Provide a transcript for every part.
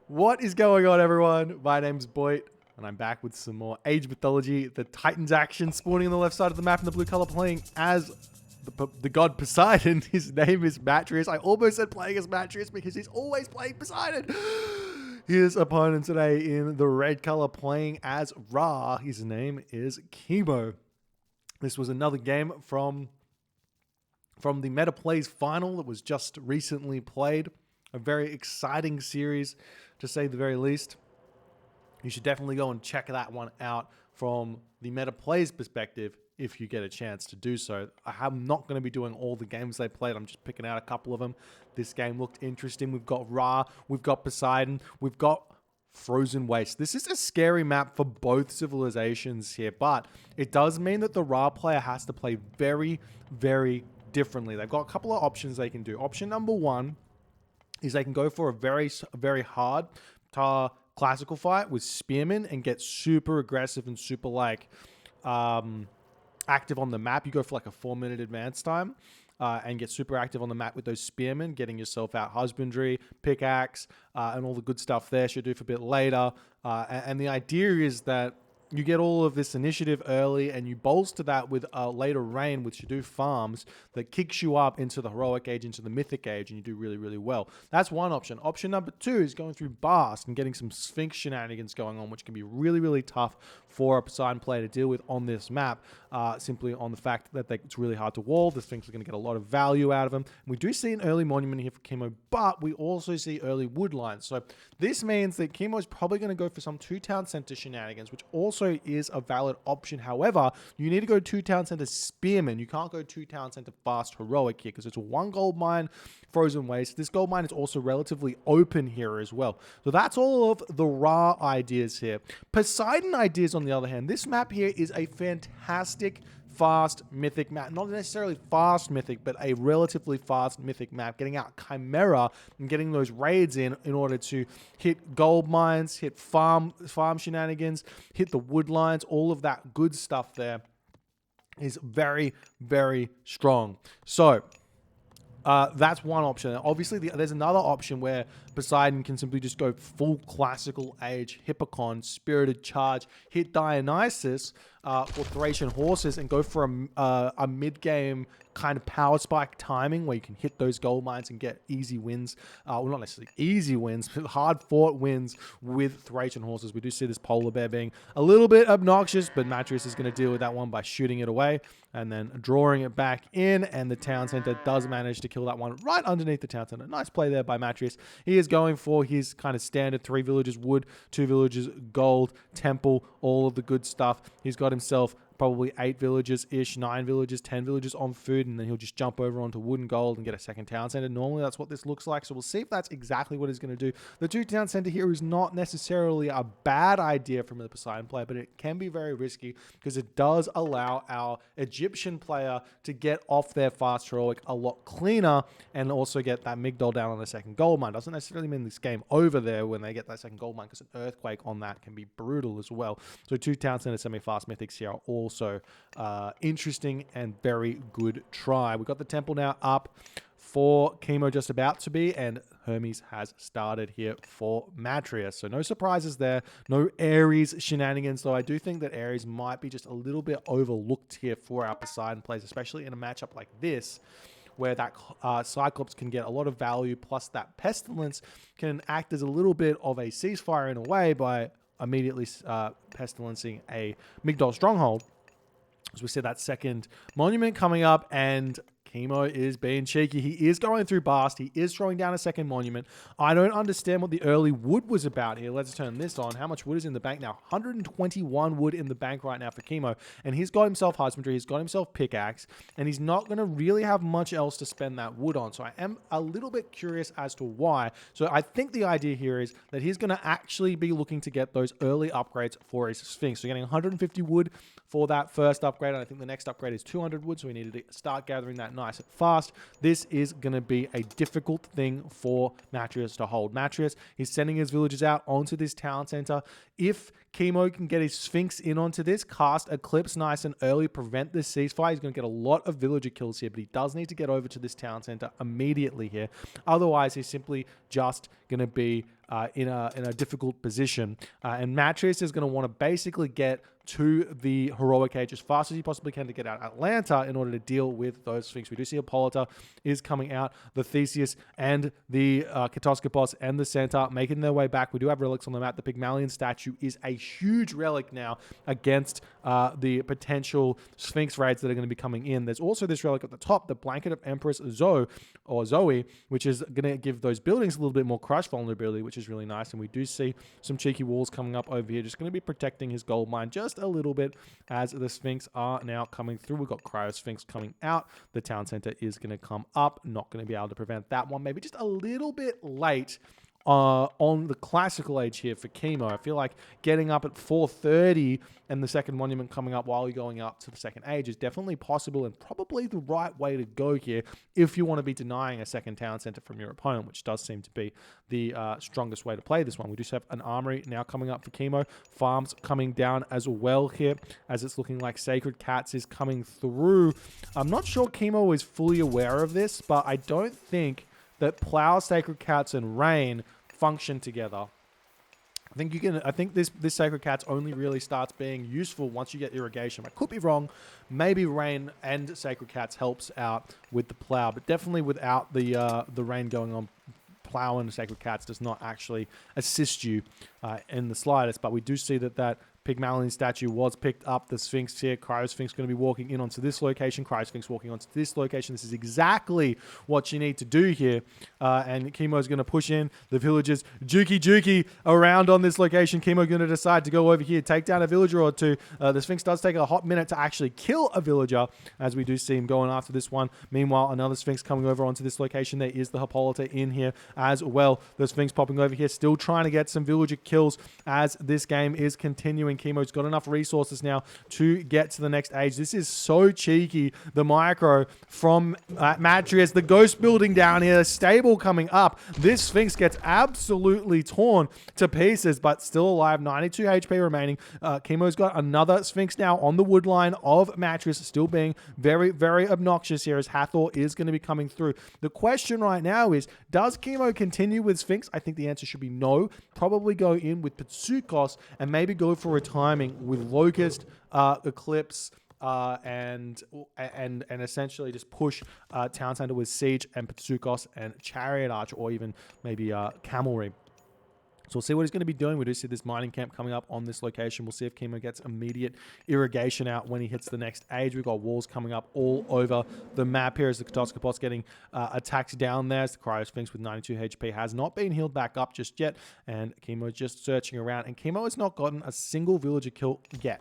What is going on, everyone? My name's Boit, and I'm back with some more Age Mythology. The Titans action spawning on the left side of the map in the blue color, playing as the god Poseidon. His name is Matreiuss. I almost said playing as Matreiuss because he's always playing Poseidon. His opponent today in the red color playing as Ra. His name is Kimo. This was another game from the Meta Plays final that was just recently played. A very exciting series, to say the very least. You should definitely go and check that one out from the Meta Plays perspective if you get a chance to do so. I'm not going to be doing all the games they played. I'm just picking out a couple of them. This game looked interesting. We've got Ra, we've got Poseidon, we've got Frozen Waste. This is a scary map for both civilizations here, but it does mean that the Ra player has to play very, very differently. They've got a couple of options they can do. Option number one is they can go for a very hard classical fight with spearmen and get super aggressive and super active on the map. You go for like a 4-minute advance time and get super active on the map with those spearmen, getting yourself out husbandry, pickaxe, and all the good stuff there. Should do for a bit later. And the idea is that you get all of this initiative early and you bolster that with a later rain with Shadow farms that kicks you up into the heroic age, into the mythic age, and you do really, really well. That's one option. Option number two is going through Bast and getting some Sphinx shenanigans going on, which can be really, really tough for a Poseidon player to deal with on this map, simply on the fact that it's really hard to wall. The Sphinx are going to get a lot of value out of them. And we do see an early monument here for Kimo, but we also see early wood lines. So this means that Kimo is probably going to go for some 2 town center shenanigans, which also is a valid option. However, you need to go 2 town center spearmen. You can't go 2 town center fast heroic here because it's a 1 gold mine, Frozen Waste. This gold mine is also relatively open here as well. So that's all of the Ra ideas here. Poseidon ideas, on the other hand, this map here is a fantastic fast mythic map. Not necessarily fast mythic, but a relatively fast mythic map. Getting out Chimera and getting those raids in order to hit gold mines, hit farm shenanigans, hit the wood lines, all of that good stuff there is very, very strong. So that's one option. Obviously, there's another option where Poseidon can simply just go full classical age, Hippocon, Spirited Charge, hit Dionysus or Thracian Horses and go for a mid-game kind of power spike timing where you can hit those gold mines and get easy wins. Well, not necessarily easy wins, but hard-fought wins with Thracian Horses. We do see this polar bear being a little bit obnoxious, but Matreiuss is going to deal with that one by shooting it away and then drawing it back in, and the town center does manage to kill that one right underneath the town center. Nice play there by Matreiuss. He is going for his kind of standard 3 villages wood, 2 villages gold, temple, all of the good stuff. He's got himself probably 8 villages-ish, 9 villages, 10 villages on food, and then he'll just jump over onto wood and gold and get a second town center. Normally, that's what this looks like, so we'll see if that's exactly what he's going to do. The 2 town center here is not necessarily a bad idea from the Poseidon player, but it can be very risky because it does allow our Egyptian player to get off their fast heroic a lot cleaner and also get that Migdol down on the second gold mine. Doesn't necessarily mean this game over there when they get that second gold mine, because an earthquake on that can be brutal as well. So 2 town center semi-fast mythics here are also interesting and very good try. We've got the temple now up for Kimo, just about to be, and Hermes has started here for Matreiuss. So no surprises there. No Ares shenanigans, though I do think that Ares might be just a little bit overlooked here for our Poseidon plays, especially in a matchup like this, where that Cyclops can get a lot of value, plus that Pestilence can act as a little bit of a ceasefire in a way by immediately pestilencing a Migdol stronghold. As we see that second monument coming up, and Kimo is being cheeky. He is going through Bast. He is throwing down a second monument. I don't understand what the early wood was about here. Let's turn this on. How much wood is in the bank now? 121 wood in the bank right now for Kimo. And he's got himself husbandry. He's got himself pickaxe. And he's not going to really have much else to spend that wood on. So I am a little bit curious as to why. So I think the idea here is that he's going to actually be looking to get those early upgrades for his Sphinx. So getting 150 wood for that first upgrade. And I think the next upgrade is 200 wood. So we need to start gathering that nice and fast. This is going to be a difficult thing for Matreiuss to hold. Matreiuss, he's sending his villagers out onto this town center. If Kimo can get his Sphinx in onto this, cast Eclipse nice and early, prevent this ceasefire, he's going to get a lot of villager kills here, but he does need to get over to this town center immediately here. Otherwise, he's simply just going to be in a difficult position. And Matreiuss is going to want to basically get to the heroic age as fast as he possibly can to get out Atlanta in order to deal with those Sphinx. We do see Hippolyta is coming out, the Theseus and the Ketoskopos and the Centaur making their way back. We do have relics on the map. The Pygmalion statue is a huge relic now against the potential Sphinx raids that are going to be coming in. There's also this relic at the top, the Blanket of Empress Zoe, which is going to give those buildings a little bit more crush vulnerability, which is really nice. And we do see some cheeky walls coming up over here, just going to be protecting his gold mine just a little bit as the Sphinx are now coming through. We've got Cryo Sphinx coming out. The town center is going to come up. Not going to be able to prevent that one. Maybe just a little bit late on the classical age here for Kimo. I feel like getting up at 4:30 and the second monument coming up while you're going up to the second age is definitely possible and probably the right way to go here if you want to be denying a second town center from your opponent, which does seem to be the strongest way to play this one. We just have an armory now coming up for Kimo. Farms coming down as well here, as it's looking like Sacred Cats is coming through. I'm not sure Kimo is fully aware of this, but I don't think that Plow, Sacred Cats, and Rain function together. I think this Sacred Cats only really starts being useful once you get irrigation. I could be wrong. Maybe Rain and Sacred Cats helps out with the Plow, but definitely without the Rain going on, Plow and Sacred Cats does not actually assist you in the slightest. But we do see that Pygmalion statue was picked up. The Sphinx here, Cryo Sphinx going to be walking in onto this location. Cryo Sphinx walking onto this location. This is exactly what you need to do here. And Kimo's going to push in. The villagers jukey around on this location. Kimo going to decide to go over here, take down a villager or two. The Sphinx does take a hot minute to actually kill a villager, as we do see him going after this one. Meanwhile, another Sphinx coming over onto this location. There is the Hippolyta in here as well. The Sphinx popping over here, still trying to get some villager kills as this game is continuing. Kimo's got enough resources now to get to the next age. This is so cheeky. The micro from Matreiuss, the ghost building down here, stable coming up. This Sphinx gets absolutely torn to pieces, but still alive. 92 HP remaining. Kimo's got another Sphinx now on the wood line of Matreiuss, still being very, very obnoxious here as Hathor is going to be coming through. The question right now is, does Kimo continue with Sphinx? I think the answer should be no. Probably go in with Pitsukos and maybe go for a timing with Locust, Eclipse, and essentially just push Town Center with Siege and Pitsukos and Chariot Archer, or even maybe Camelry. So we'll see what he's going to be doing. We do see this mining camp coming up on this location. We'll see if Kimo gets immediate irrigation out when he hits the next age. We've got walls coming up all over the map here as the Ketoskopos getting attacked down there. As the Cryo Sphinx with 92 HP has not been healed back up just yet. And Kimo just searching around. And Kimo has not gotten a single villager kill yet.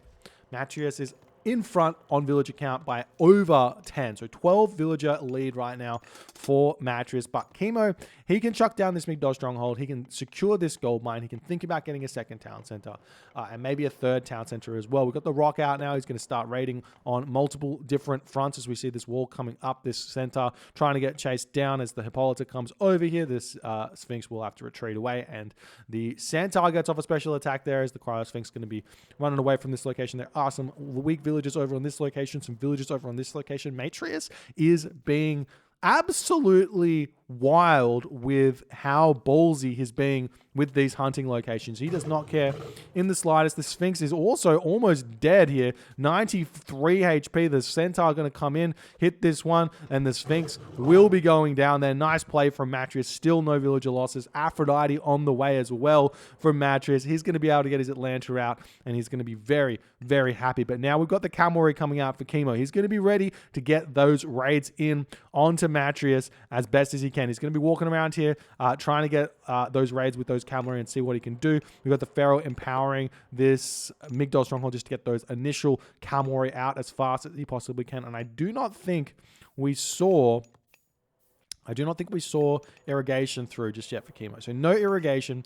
Matreiuss is in front on villager count by over 10. So 12 villager lead right now for Matreiuss. But Kimo, he can chuck down this Migdol stronghold. He can secure this gold mine. He can think about getting a second town center and maybe a third town center as well. We've got the rock out now. He's going to start raiding on multiple different fronts as we see this wall coming up, this center trying to get chased down as the Hippolyta comes over here. This Sphinx will have to retreat away, and the Centaur gets off a special attack there as the Cryo Sphinx going to be running away from this location. There are some weak villagers over on this location, some villagers over on this location. Matreiuss is being absolutely wild with how ballsy he's being with these hunting locations. He does not care in the slightest. The Sphinx is also almost dead here. 93 HP. The Centaur going to come in, hit this one, and the Sphinx will be going down there. Nice play from Matreiuss. Still no villager losses. Aphrodite on the way as well from Matreiuss. He's going to be able to get his Atlanta out, and he's going to be very, very happy. But now we've got the cavalry coming out for Kimo. He's going to be ready to get those raids in onto Matreiuss as best as he can. He's going to be walking around here trying to get those raids with those cavalry and see what he can do. We've got the Pharaoh empowering this Migdol stronghold just to get those initial cavalry out as fast as he possibly can. And I do not think we saw irrigation through just yet for Kimo. So no irrigation.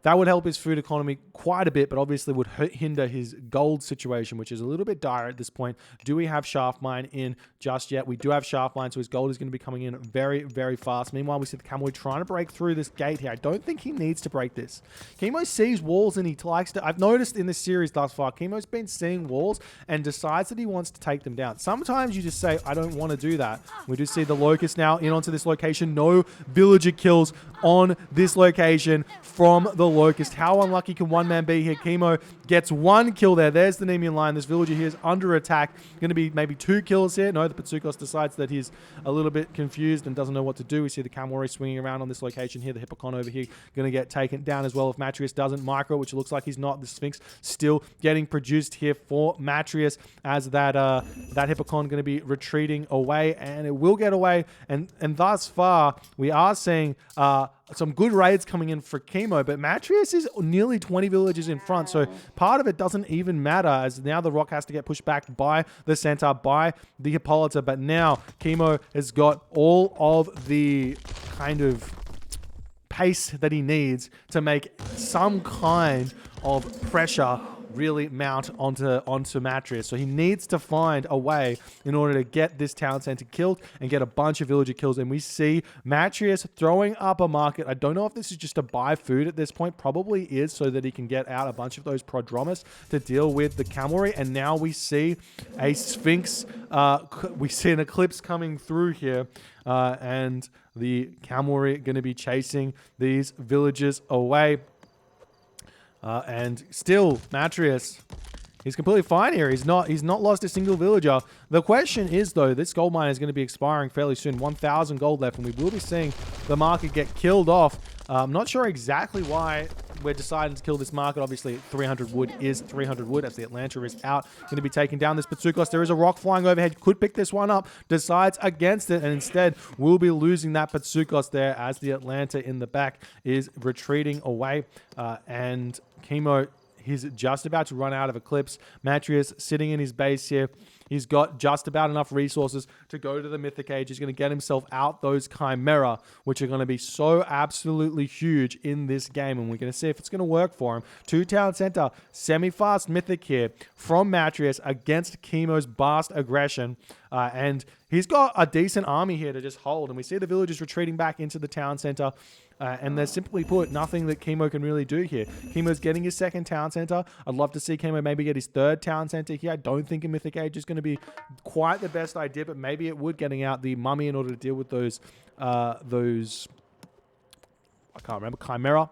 That would help his food economy quite a bit, but obviously would hinder his gold situation, which is a little bit dire at this point. Do we have Shaft Mine in just yet? We do have Shaft Mine, so his gold is going to be coming in very, very fast. Meanwhile, we see the Camoy trying to break through this gate here. I don't think he needs to break this. Kimo sees walls and he likes to... I've noticed in this series thus far, Kimo's been seeing walls and decides that he wants to take them down. Sometimes you just say, I don't want to do that. We do see the Locust now in onto this location. No villager kills on this location from the Locust. How unlucky can one man be here? Kimo gets 1 kill there. There's the Nemean line. This villager here is under attack. Going to be maybe 2 kills here. No, the Patsukos decides that he's a little bit confused and doesn't know what to do. We see the Kamori swinging around on this location here. The Hippocon over here going to get taken down as well if Matreiuss doesn't. Micro, which looks like he's not. The Sphinx still getting produced here for Matreiuss as that Hippocon going to be retreating away, and it will get away. And thus far, we are seeing some good raids coming in for Kimo, but Matreiuss is nearly 20 villages in front, so part of it doesn't even matter, as now the rock has to get pushed back by the centaur, by the Hippolyta, but now Kimo has got all of the kind of pace that he needs to make some kind of pressure really mount onto Matreiuss. So he needs to find a way in order to get this town center killed and get a bunch of villager kills. And we see Matreiuss throwing up a market. I don't know if this is just to buy food at this point. Probably is, so that he can get out a bunch of those prodromus to deal with the cavalry. And now we see a Sphinx. We see an eclipse coming through here. And the cavalry going to be chasing these villagers away. And still, Matreiuss, he's completely fine here. He's not lost a single villager. The question is, though, this gold mine is going to be expiring fairly soon. 1,000 gold left, and we will be seeing the market get killed off. I'm not sure exactly why we're deciding to kill this market. Obviously, 300 wood is 300 wood as the Atlanta is out. Going to be taking down this Patsukos. There is a rock flying overhead. Could pick this one up. Decides against it, and instead we'll be losing that Patsukos there as the Atlanta in the back is retreating away. And Kimo, he's just about to run out of Eclipse. Matreiuss sitting in his base here. He's got just about enough resources to go to the Mythic Age. He's going to get himself out those Chimera, which are going to be so absolutely huge in this game. And we're going to see if it's going to work for him. 2 town center, semi-fast Mythic here from Matreiuss against Kimo's Bast aggression. And he's got a decent army here to just hold. And we see the villagers retreating back into the town center. And there's simply put nothing that Kimo can really do here. Kimo's getting his 2nd town center. I'd love to see Kimo maybe get his 3rd town center here. I don't think a Mythic Age is going to be quite the best idea, but maybe it would, getting out the mummy in order to deal with those I can't remember, Chimera.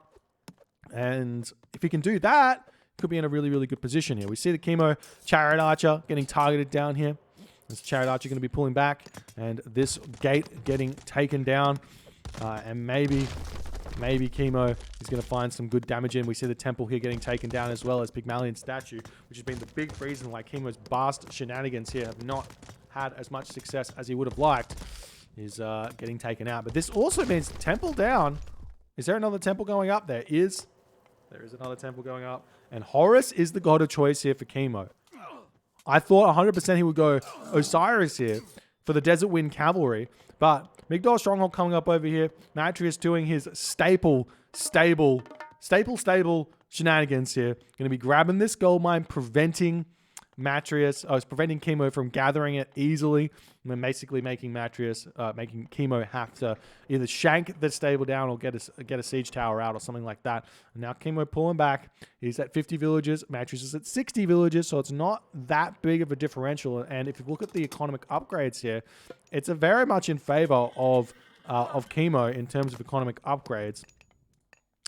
And if he can do that, could be in a really, really good position here. We see the Kimo Chariot Archer getting targeted down here. This Chariot Archer going to be pulling back, and this gate getting taken down. And maybe Kimo is going to find some good damage in. We see the temple here getting taken down, as well as Pygmalion statue, which has been the big reason why Kimo's Bast shenanigans here have not had as much success as he would have liked, is getting taken out. But this also means temple down. Is there another temple going up? There is another temple going up. And Horus is the god of choice here for Kimo. I thought 100% he would go Osiris here for the Desert Wind Cavalry, but Migdol Stronghold coming up over here. Matreiuss doing his staple shenanigans here. Going to be grabbing this gold mine, preventing preventing Kimo from gathering it easily, and then basically making making Kimo have to either shank the stable down or get a siege tower out or something like that. And now Kimo pulling back. He's at 50 villages. Matreiuss is at 60 villages, so it's not that big of a differential. And if you look at the economic upgrades here, it's very much in favor of Kimo in terms of economic upgrades,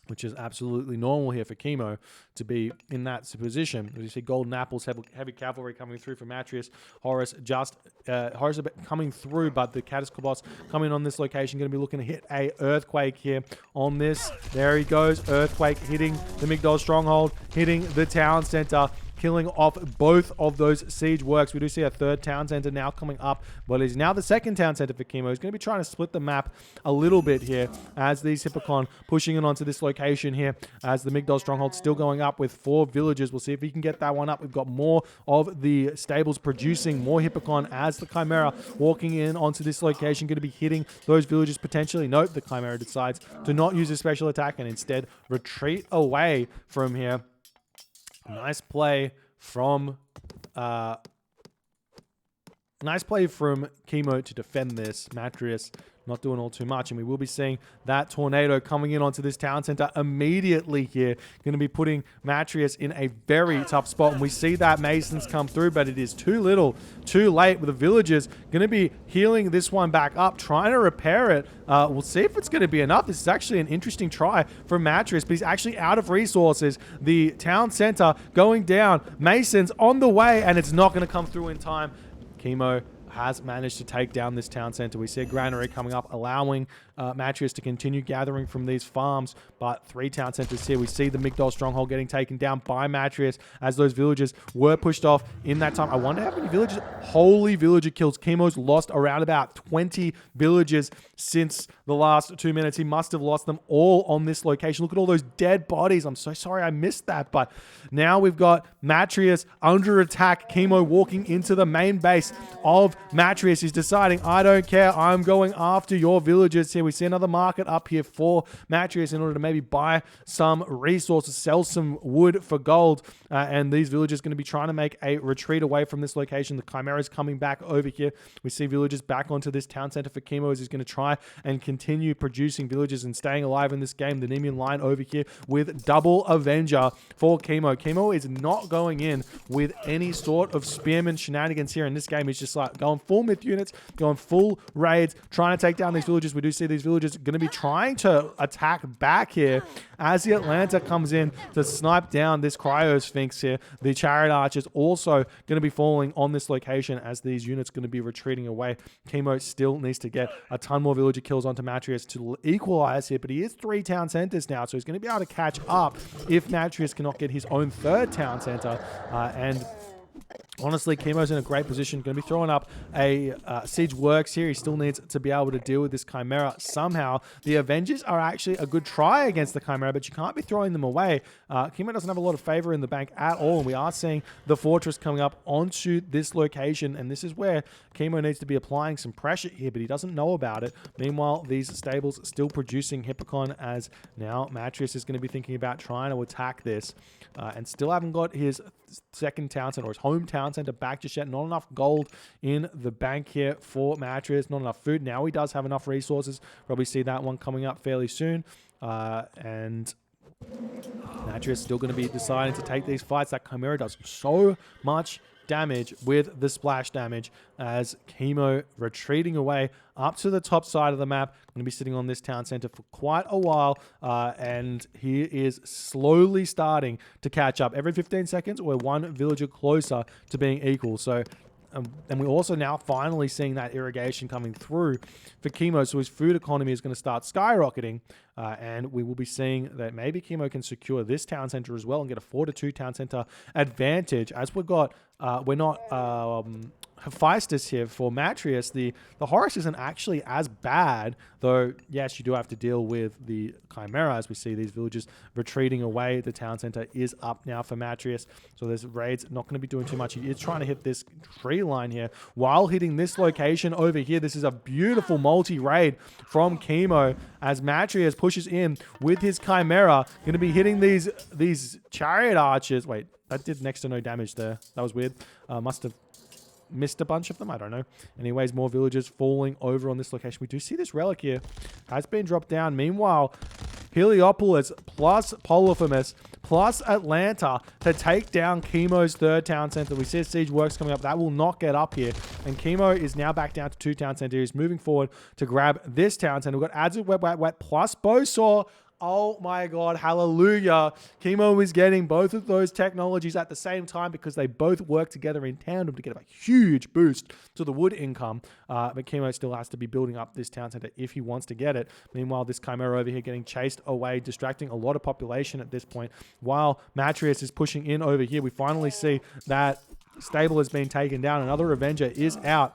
which is absolutely normal here for Kimo to be in that position. As you see, Golden Apples, heavy cavalry coming through for Matreiuss. Horus a bit coming through, but the Cataclysmos coming on this location, going to be looking to hit a Earthquake here on this. There he goes, Earthquake hitting the Migdol Stronghold, hitting the town center. killing off both of those siege works. We do see a third town center now coming up, but it is now the second town center for Kimo. He's going to be trying to split the map a little bit here as these Hippocon pushing in onto this location here, as the Migdol stronghold still going up with 4 villagers. We'll see if he can get that one up. We've got more of the stables producing more Hippocon as the Chimera walking in onto this location, going to be hitting those villagers potentially. Nope, the Chimera decides to not use a special attack and instead retreat away from here. Nice play from Kimo to defend this. Matreiuss not doing all too much, and we will be seeing that tornado coming in onto this town center immediately here. Going to be putting Matreiuss in a very tough spot, and we see that Masons come through, but it is too little, too late with the villagers. Going to be healing this one back up, trying to repair it. We'll see if it's going to be enough. This is actually an interesting try from Matreiuss, but he's actually out of resources. The town center going down, Masons on the way, and it's not going to come through in time. Kimo has managed to take down this town center. We see a granary coming up, allowing Matreiuss to continue gathering from these farms, but 3 town centers here. We see the Migdol stronghold getting taken down by Matreiuss as those villagers were pushed off in that time. I wonder how many villagers, holy villager kills. Kimo's lost around about 20 villagers since the last 2 minutes. He must have lost them all on this location. Look at all those dead bodies. I'm so sorry I missed that, but now we've got Matreiuss under attack. Kimo walking into the main base of Matreiuss. He's deciding, I don't care, I'm going after your villagers here. We see another market up here for Matreiuss in order to maybe buy some resources, sell some wood for gold, and these villagers going to be trying to make a retreat away from this location. The Chimera is coming back over here. We see villagers back onto this town center for Kimo as he's going to try and continue producing villagers and staying alive in this game. The Nemean line over here with double Avenger for Kimo. Kimo is not going in with any sort of spearman shenanigans here in this game. He's just like going full myth units, going full raids, trying to take down these villagers. We do see these villagers going to be trying to attack back here as the Atlanta comes in to snipe down this Cryo Sphinx here. The Chariot Archers also going to be falling on this location as these units going to be retreating away. Kimo still needs to get a ton more villager kills onto Matreiuss to equalize here, but he is 3 town centers now, so he's going to be able to catch up if Matreiuss cannot get his own 3rd town center. And honestly, Kimo's in a great position. Going to be throwing up a Siege Works here. He still needs to be able to deal with this Chimera somehow. The Avengers are actually a good try against the Chimera, but you can't be throwing them away. Kimo doesn't have a lot of favor in the bank at all, and we are seeing the Fortress coming up onto this location, and this is where Kimo needs to be applying some pressure here, but he doesn't know about it. Meanwhile, these stables still producing Hippocon, as now Matreiuss is going to be thinking about trying to attack this, and still haven't got his 2nd town center or his home town center back just yet. Not enough gold in the bank here for Matreiuss. Not enough food. Now he does have enough resources. Probably see that one coming up fairly soon. And Matreiuss still going to be deciding to take these fights. That Chimera does so much damage with the splash damage as Kimo retreating away up to the top side of the map. Going to be sitting on this town center for quite a while, and he is slowly starting to catch up. Every 15 seconds, we're 1 villager closer to being equal. So and we're also now finally seeing that irrigation coming through for Kimo, so his food economy is going to start skyrocketing, and we will be seeing that maybe Kimo can secure this town center as well and get a 4-2 town center advantage, as we've got we're not Hephaestus here for Matreiuss. The Horus isn't actually as bad, though yes, you do have to deal with the Chimera as we see these villagers retreating away. The town center is up now for Matreiuss, so this raid's not going to be doing too much. He is trying to hit this tree line here while hitting this location over here. This is a beautiful multi-raid from Kimo as Matreiuss pushes in with his Chimera. Going to be hitting these Chariot Archers. Wait, that did next to no damage there. That was weird. Must have missed a bunch of them. I don't know. Anyways, more villagers falling over on this location. We do see this relic here has been dropped down. Meanwhile, Heliopolis plus Polyphemus plus Atlanta to take down Kimo's 3rd town center. We see Siege Works coming up. That will not get up here. And Kimo is now back down to 2 town centers. He's moving forward to grab this town center. We've got Adzu Wet plus Bowsaw Oh my God, hallelujah. Kimo is getting both of those technologies at the same time because they both work together in tandem to get a huge boost to the wood income. But Kimo still has to be building up this town center if he wants to get it. Meanwhile, this Chimera over here getting chased away, distracting a lot of population at this point. While Matreiuss is pushing in over here, we finally see that stable has been taken down. Another Avenger is out.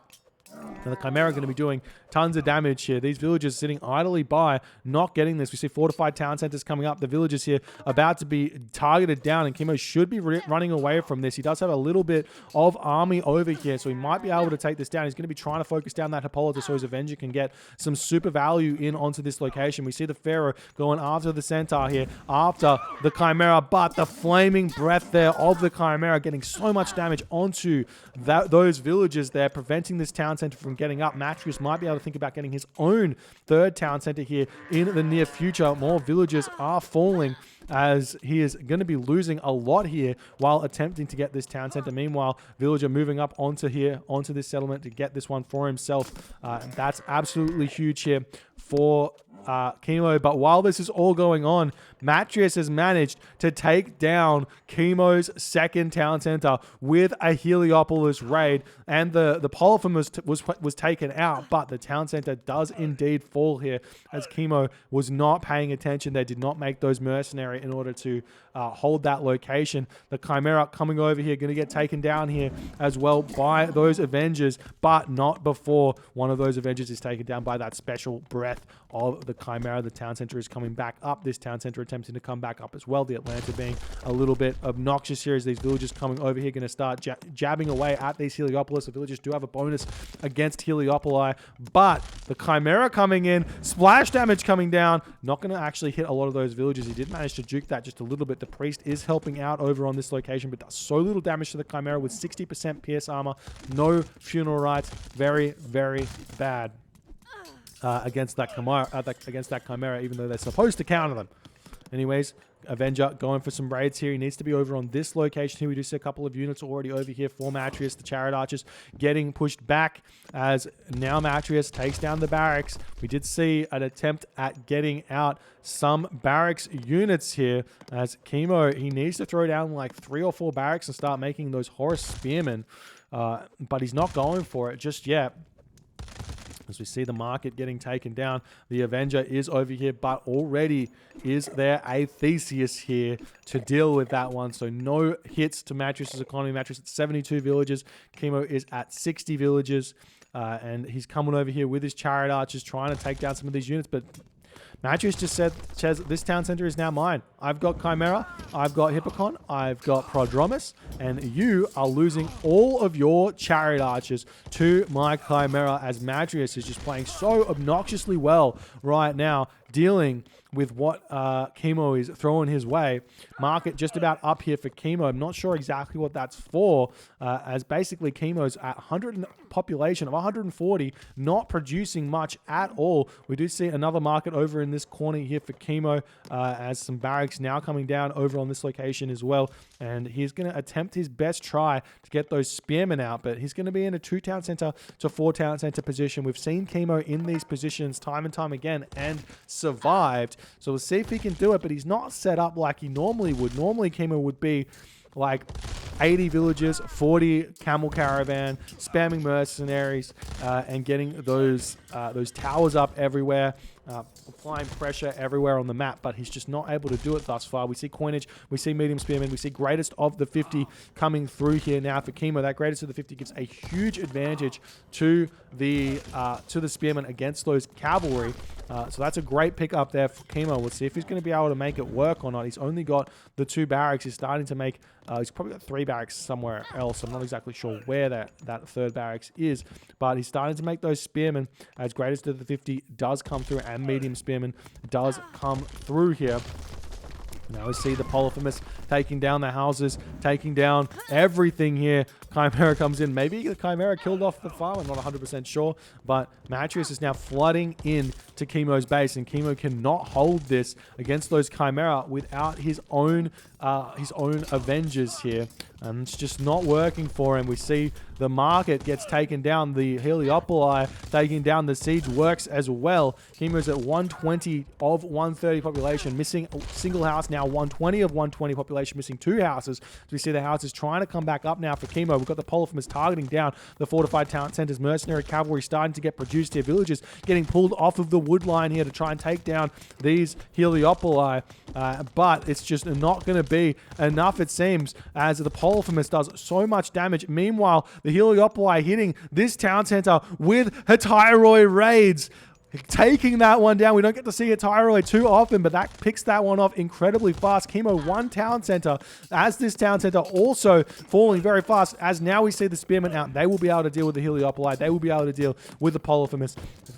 Now the Chimera going to be doing tons of damage here. These villagers sitting idly by, not getting this. We see fortified town centers coming up. The villagers here about to be targeted down, and Kimo should be running away from this. He does have a little bit of army over here, so he might be able to take this down. He's going to be trying to focus down that Hippolyta so his Avenger can get some super value in onto this location. We see the Pharaoh going after the Centaur here, after the Chimera, but the flaming breath there of the Chimera getting so much damage onto those villagers there, preventing this town center from getting up. Matreiuss might be able to think about getting his own third town center here in the near future. More villagers are falling as he is going to be losing a lot here while attempting to get this town center. Meanwhile, villager moving up onto this settlement to get this one for himself. That's absolutely huge here for Kimo. But while this is all going on, Matreiuss has managed to take down Kimo's second town center with a Heliopolis raid, and the Polyphemus was taken out, but the town center does indeed fall here as Kimo was not paying attention. They did not make those mercenary in order to hold that location. The Chimera coming over here, going to get taken down here as well by those Avengers, but not before one of those Avengers is taken down by that special breath of the Chimera. The town center is coming back up. This town center attempting to come back up as well. The Atlanta being a little bit obnoxious here as these villagers coming over here going to start jabbing away at these Heliopolis. The villagers do have a bonus against Heliopoli, but the Chimera coming in, splash damage coming down, not going to actually hit a lot of those villagers. He did manage to juke that just a little bit. The priest is helping out over on this location, but does so little damage to the Chimera with 60% pierce armor. No funeral rites. Very, very bad against that Chimera, even though they're supposed to counter them. Anyways, Avenger going for some raids here. He needs to be over on this location here. We do see a couple of units already over here for Matreiuss. The Chariot Archers getting pushed back as now Matreiuss takes down the barracks. We did see an attempt at getting out some barracks units here as Kimo, he needs to throw down like 3 or 4 barracks and start making those Horus Spearmen, but he's not going for it just yet. As we see the market getting taken down, the Avenger is over here, but already is there a Theseus here to deal with that one. So no hits to Matreiuss' economy. Matreiuss at 72 villages. Kimo is at 60 villages. And he's coming over here with his Chariot Archers trying to take down some of these units, but Matreiuss just says, this town center is now mine. I've got Chimera, I've got Hippocon, I've got Prodromus, and you are losing all of your Chariot Archers to my Chimera, as Matreiuss is just playing so obnoxiously well right now, dealing with what Kimo is throwing his way. Market just about up here for Kimo. I'm not sure exactly what that's for, as basically Kimo's at population of 140, not producing much at all. We do see another market over in this corner here for Kimo, as some barracks now coming down over on this location as well. And he's going to attempt his best try to get those spearmen out, but he's going to be in a 2 town center to 4 town center position. We've seen Kimo in these positions time and time again and survived. So we'll see if he can do it, but he's not set up like he normally would. Normally, Kimo would be like 80 villages, 40 camel caravan, spamming mercenaries, and getting those towers up everywhere, applying pressure everywhere on the map, but he's just not able to do it thus far. We see coinage, we see medium spearmen, we see greatest of the 50 coming through here now for Kimo. That greatest of the 50 gives a huge advantage to the spearmen against those cavalry. So that's a great pick up there for Kimo. We'll see if he's going to be able to make it work or not. He's only got the 2 barracks. He's starting to make, he's probably got 3 barracks somewhere else. I'm not exactly sure where that 3rd barracks is, but he's starting to make those spearmen, as greatest of the 50 does come through, and medium spearmen does come through here. Now we see the Polyphemus taking down the houses, taking down everything here. Chimera comes in. Maybe the Chimera killed off the farm. I'm not 100% sure. But Matreiuss is now flooding in to Kimo's base, and Kimo cannot hold this against those Chimera without his own Avengers here. It's just not working for him. We see the market gets taken down. The Heliopoli taking down the siege works as well. Kimo's at 120 of 130 population, missing a single house now, 120 of 120 population, missing 2 houses. So we see the houses trying to come back up now for Kimo. We've got the Polyphemus targeting down the fortified town centers. Mercenary cavalry starting to get produced here. Villagers getting pulled off of the wood line here to try and take down these Heliopoli. But it's just not going to be enough, it seems, as the Polyphemus does so much damage. Meanwhile, the Heliopoli hitting this town center with Hatyroi raids, taking that one down. We don't get to see a Hatyroi too often, but that picks that one off incredibly fast. Kimo, one town center, as this town center also falling very fast, as now we see the Spearmen out. They will be able to deal with the Heliopoli. They will be able to deal with the Polyphemus.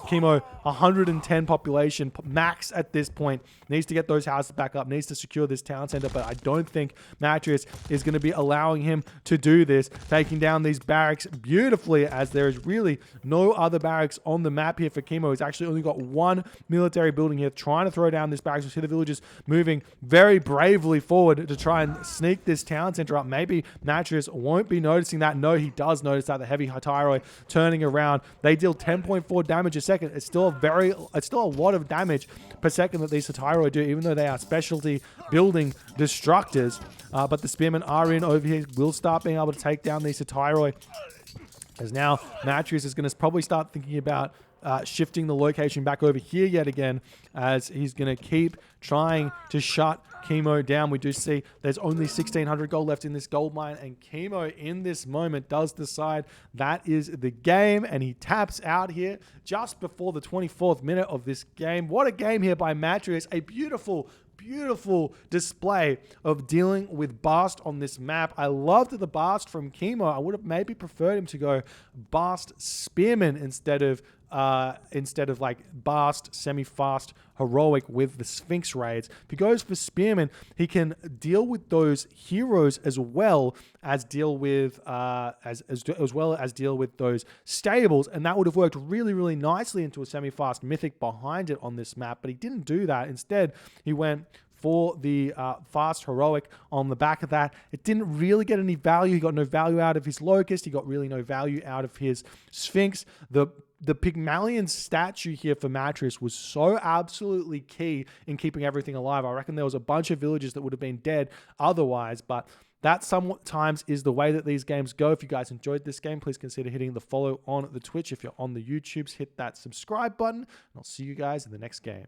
Kimo, 110 population, max at this point. Needs to get those houses back up, needs to secure this town center, but I don't think Matreiuss is going to be allowing him to do this. Taking down these barracks beautifully, as there is really no other barracks on the map here for Kimo. He's actually only got one military building here, trying to throw down this barracks. We see the villagers moving very bravely forward to try and sneak this town center up. Maybe Matreiuss won't be noticing that. No, he does notice that. The heavy Hatyroi turning around. They deal 10.4 damage a second. It's still a lot of damage per second that these Hatyroi do, even though they are specialty building destructors. But the Spearmen are in over here. Will start being able to take down these Hatyroi, as now Matreiuss is going to probably start thinking about shifting the location back over here yet again, as he's going to keep trying to shut Kimo down. We do see there's only 1,600 gold left in this gold mine, and Kimo in this moment does decide that is the game, and he taps out here just before the 24th minute of this game. What a game here by Matreiuss. A beautiful display of dealing with Bast on this map. I loved the Bast from Kimo. I would have maybe preferred him to go Bast Spearman instead of like Bast semi-fast heroic with the Sphinx raids. If he goes for Spearman, he can deal with those heroes as well as deal with deal with those stables, and that would have worked really nicely into a semi-fast mythic behind it on this map. But he didn't do that. Instead, he went for the fast heroic on the back of that. It didn't really get any value. He got no value out of his Locust. He got really no value out of his Sphinx. The Pygmalion statue here for Matreiuss was so absolutely key in keeping everything alive. I reckon there was a bunch of villagers that would have been dead otherwise, but that sometimes is the way that these games go. If you guys enjoyed this game, please consider hitting the follow on the Twitch. If you're on the YouTubes, hit that subscribe button, and I'll see you guys in the next game.